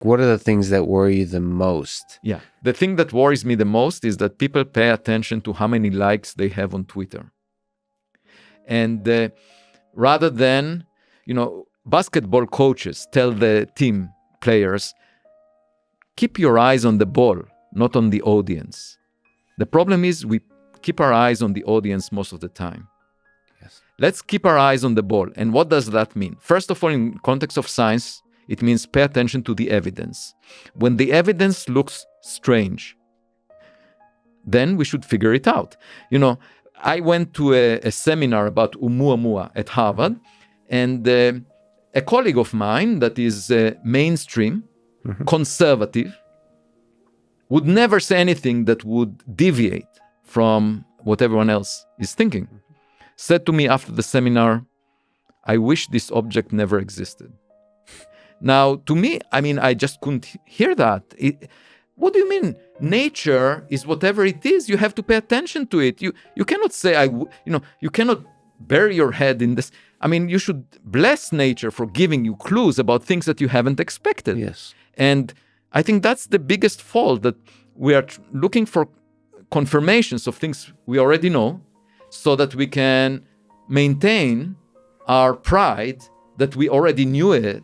what are the things that worry you the most? Yeah. The thing that worries me the most is that people pay attention to how many likes they have on Twitter. And rather than, basketball coaches tell the team players, keep your eyes on the ball, not on the audience. The problem is we keep our eyes on the audience most of the time. Yes. Let's keep our eyes on the ball. And what does that mean? First of all, in context of science, it means pay attention to the evidence. When the evidence looks strange, then we should figure it out. I went to a seminar about Oumuamua at Harvard, and a colleague of mine that is mainstream, conservative, would never say anything that would deviate from what everyone else is thinking, said to me after the seminar, I wish this object never existed. Now, to me, I just couldn't hear that. What do you mean? Nature is whatever it is. You have to pay attention to it. You cannot say, you cannot bury your head in this. You should bless nature for giving you clues about things that you haven't expected. Yes. And I think that's the biggest fault, that we are looking for confirmations of things we already know so that we can maintain our pride that we already knew it,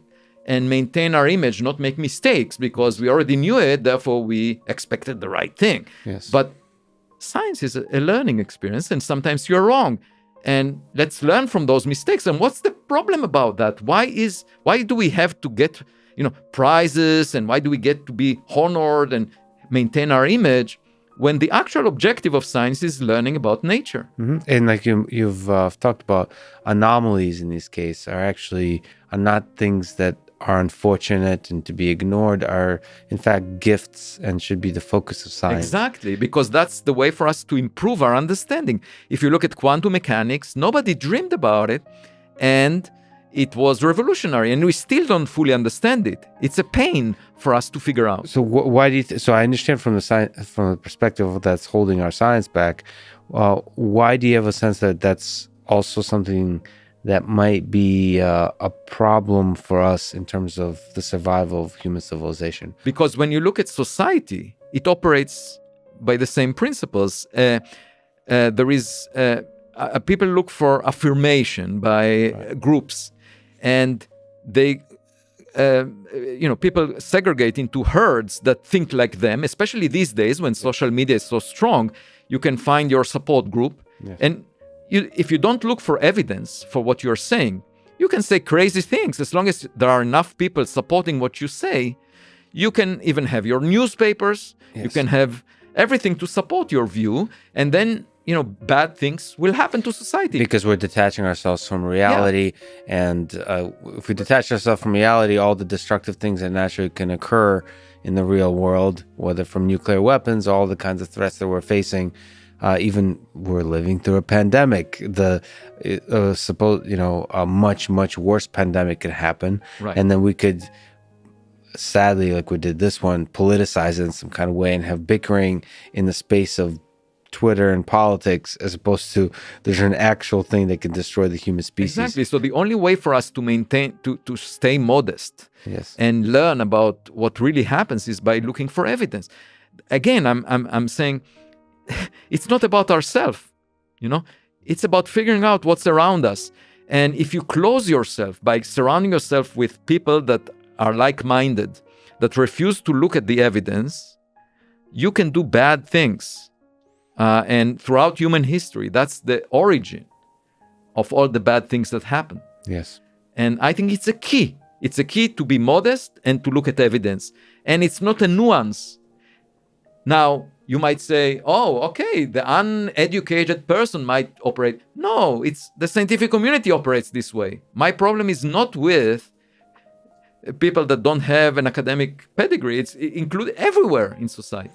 and maintain our image, not make mistakes because we already knew it, therefore we expected the right thing. Yes. But science is a learning experience, and sometimes you're wrong. And let's learn from those mistakes. And what's the problem about that? Why do we have to get, prizes, and why do we get to be honored and maintain our image when the actual objective of science is learning about nature? Mm-hmm. And like you've talked about, anomalies in this case are not things that are unfortunate and to be ignored, are in fact gifts and should be the focus of science. Exactly, because that's the way for us to improve our understanding. If you look at quantum mechanics, nobody dreamed about it, and it was revolutionary, and we still don't fully understand it. It's a pain for us to figure out. So why do you? So I understand from the perspective of that's holding our science back. Why do you have a sense that that's also something that might be a problem for us in terms of the survival of human civilization? Because when you look at society, it operates by the same principles. There is people look for affirmation by groups, and they, people segregate into herds that think like them. Especially these days when social media is so strong, you can find your support group, and if you don't look for evidence for what you're saying, you can say crazy things. As long as there are enough people supporting what you say, you can even have your newspapers, you can have everything to support your view, and then, bad things will happen to society. Because we're detaching ourselves from reality, and if we detach ourselves from reality, all the destructive things that naturally can occur in the real world, whether from nuclear weapons, all the kinds of threats that we're facing, even we're living through a pandemic. A much worse pandemic could happen, and then we could, sadly, like we did this one, politicize it in some kind of way and have bickering in the space of Twitter and politics, as opposed to there's an actual thing that can destroy the human species. Exactly. So the only way for us to maintain, to stay modest, and learn about what really happens is by looking for evidence. Again, I'm saying, it's not about ourselves, it's about figuring out what's around us. And if you close yourself by surrounding yourself with people that are like-minded, that refuse to look at the evidence, you can do bad things. And throughout human history, that's the origin of all the bad things that happen. Yes. And I think it's a key. It's a key to be modest and to look at evidence. And it's not a nuance. Now, you might say, oh, okay, the uneducated person might operate. No, it's the scientific community operates this way. My problem is not with people that don't have an academic pedigree. It's included everywhere in society.